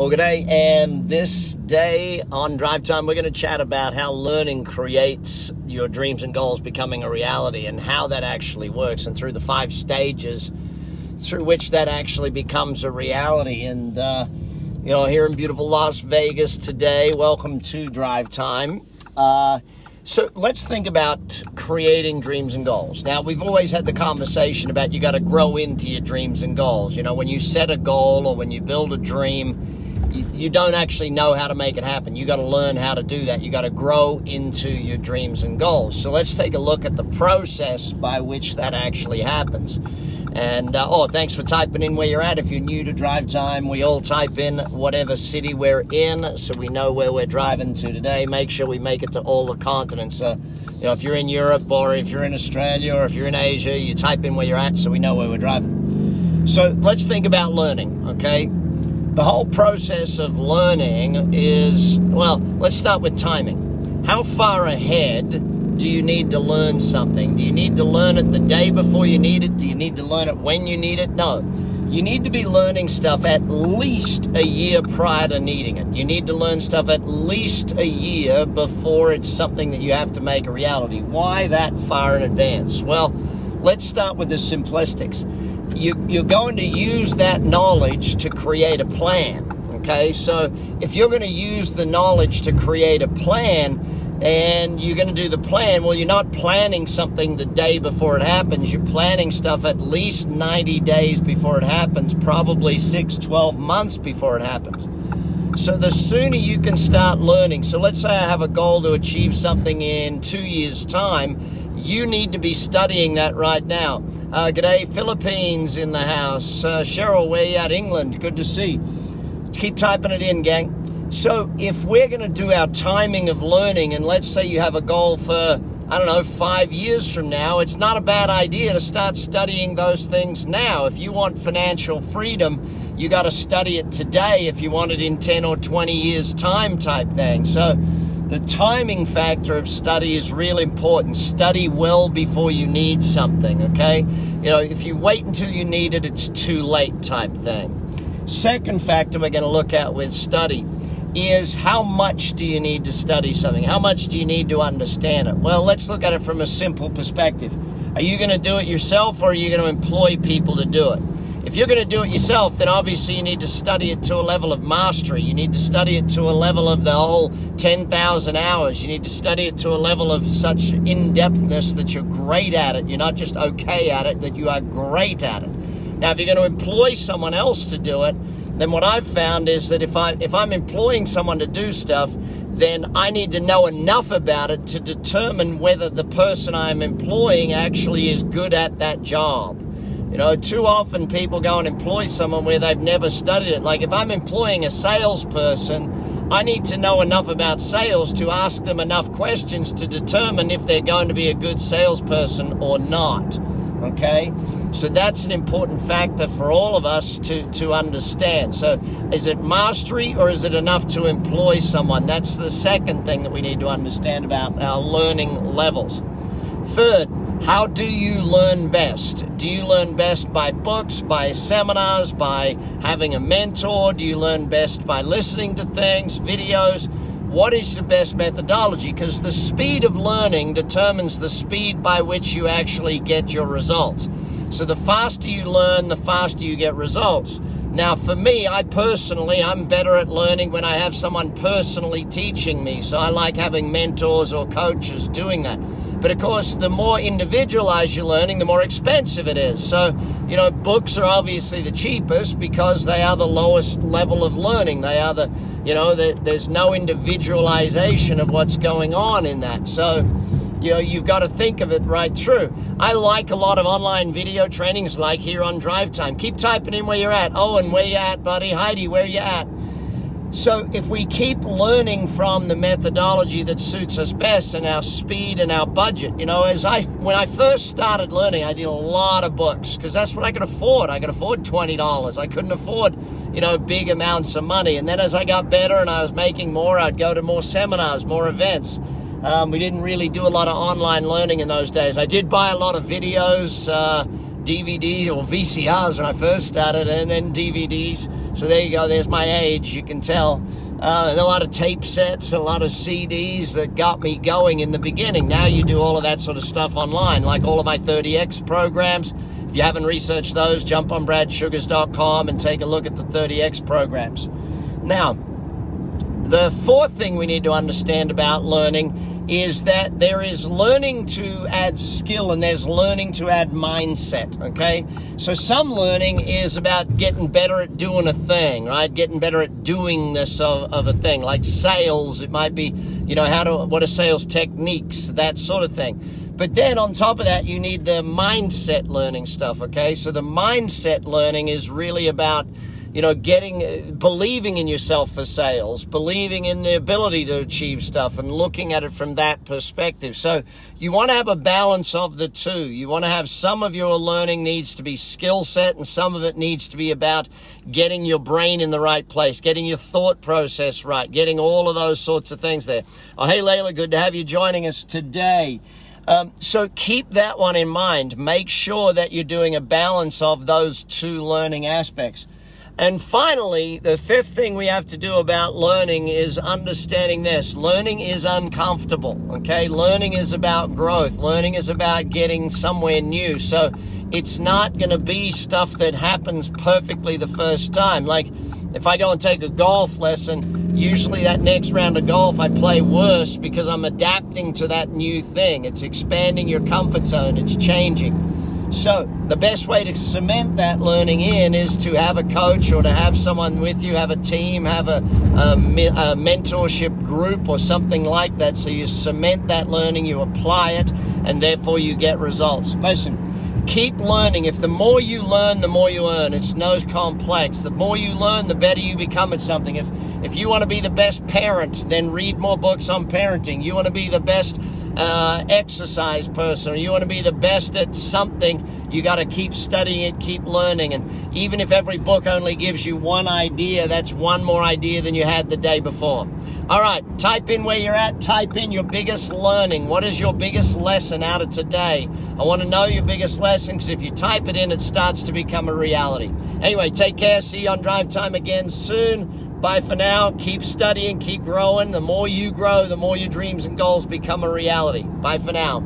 Well, good day, and this day on Drive Time, we're going to chat about how learning creates your dreams and goals becoming a reality and how that actually works, and through the 5 stages through which that actually becomes a reality. And, here in beautiful Las Vegas today, welcome to Drive Time. So let's think about creating dreams and goals. Now, we've always had the conversation about you got to grow into your dreams and goals. You know, when you set a goal or when you build a dream, you don't actually know how to make it happen. You got to learn how to do that. You got to grow into your dreams and goals. So let's take a look at the process by which that actually happens. And, thanks for typing in where you're at. If you're new to Drive Time, we all type in whatever city we're in so we know where we're driving to today. Make sure we make it to all the continents. So, if you're in Europe or if you're in Australia or if you're in Asia, you type in where you're at so we know where we're driving. So let's think about learning, okay? The whole process of learning is, let's start with timing. How far ahead do you need to learn something? Do you need to learn it the day before you need it? Do you need to learn it when you need it? No. You need to be learning stuff at least a year prior to needing it. You need to learn stuff at least a year before it's something that you have to make a reality. Why that far in advance? Well, let's start with the simplistics. You're going to use that knowledge to create a plan, okay? So if you're going to use the knowledge to create a plan and you're going to do the plan, well, you're not planning something the day before it happens. You're planning stuff at least 90 days before it happens, probably 6-12 months before it happens. So the sooner you can start learning, so let's say I have a goal to achieve something in 2 years' time, you need to be studying that right now. G'day, Philippines in the house. Cheryl, where you at? England, good to see. Keep typing it in, gang. So if we're going to do our timing of learning, and let's say you have a goal for, 5 years from now, it's not a bad idea to start studying those things now. If you want financial freedom, you got to study it today if you want it in 10 or 20 years' time type thing. So the timing factor of study is really important. Study well before you need something, okay? If you wait until you need it, it's too late type thing. Second factor we're going to look at with study is how much do you need to study something? How much do you need to understand it? Well, let's look at it from a simple perspective. Are you going to do it yourself or are you going to employ people to do it? If you're going to do it yourself, then obviously you need to study it to a level of mastery. You need to study it to a level of the whole 10,000 hours. You need to study it to a level of such in-depthness that you're great at it. You're not just okay at it, that you are great at it. Now, if you're going to employ someone else to do it, then what I've found is that if I'm employing someone to do stuff, then I need to know enough about it to determine whether the person I'm employing actually is good at that job. Too often people go and employ someone where they've never studied it. Like if I'm employing a salesperson, I need to know enough about sales to ask them enough questions to determine if they're going to be a good salesperson or not. Okay? So that's an important factor for all of us to understand. So is it mastery or is it enough to employ someone? That's the second thing that we need to understand about our learning levels. Third, how do you learn best? Do you learn best by books, by seminars, by having a mentor? Do you learn best by listening to things, videos? What is the best methodology? Because the speed of learning determines the speed by which you actually get your results. So the faster you learn, the faster you get results. Now, for me, I'm better at learning when I have someone personally teaching me. So I like having mentors or coaches doing that. But of course, the more individualized you're learning, the more expensive it is. So, books are obviously the cheapest because they are the lowest level of learning. They are there's no individualization of what's going on in that. So, you've got to think of it right through. I like a lot of online video trainings like here on Drive Time. Keep typing in where you're at. Owen, where you at, buddy? Heidi, where you at? So if we keep learning from the methodology that suits us best and our speed and our budget, when I first started learning, I did a lot of books because that's what I could afford. I could afford $20. I couldn't afford, big amounts of money. And then as I got better and I was making more, I'd go to more seminars, more events. We didn't really do a lot of online learning in those days. I did buy a lot of videos, DVD or VCRs when I first started, and then DVDs. So there you go. There's my age. You can tell. And a lot of tape sets, a lot of CDs that got me going in the beginning. Now you do all of that sort of stuff online, like all of my 30X programs. If you haven't researched those, jump on bradsugars.com and take a look at the 30X programs. Now, the fourth thing we need to understand about learning is that there is learning to add skill and there's learning to add mindset, okay? So some learning is about getting better at doing a thing, right? Getting better at doing this of a thing, like sales. It might be, what are sales techniques, that sort of thing. But then on top of that, you need the mindset learning stuff, okay? So the mindset learning is really about believing in yourself for sales, believing in the ability to achieve stuff and looking at it from that perspective. So you want to have a balance of the two. You want to have some of your learning needs to be skill set and some of it needs to be about getting your brain in the right place, getting your thought process right, getting all of those sorts of things there. Oh, hey, Layla, good to have you joining us today. So keep that one in mind. Make sure that you're doing a balance of those two learning aspects. And finally, the fifth thing we have to do about learning is understanding this. Learning is uncomfortable, okay? Learning is about growth. Learning is about getting somewhere new. So it's not going to be stuff that happens perfectly the first time. Like if I go and take a golf lesson, usually that next round of golf I play worse because I'm adapting to that new thing. It's expanding your comfort zone. It's changing. So the best way to cement that learning in is to have a coach or to have someone with you, have a team, have a mentorship group or something like that. So you cement that learning, you apply it, and therefore you get results. Listen, keep learning. If the more you learn, the more you earn. It's no complex. The more you learn, the better you become at something. If you want to be the best parent, then read more books on parenting. You want to be the best exercise person, or you want to be the best at something, you got to keep studying it, keep learning. And even if every book only gives you one idea, that's one more idea than you had the day before. All right, type in where you're at, type in your biggest learning. What is your biggest lesson out of today? I want to know your biggest lesson, because if you type it in, it starts to become a reality. Anyway, take care. See you on Drive Time again soon. Bye for now. Keep studying, keep growing. The more you grow, the more your dreams and goals become a reality. Bye for now.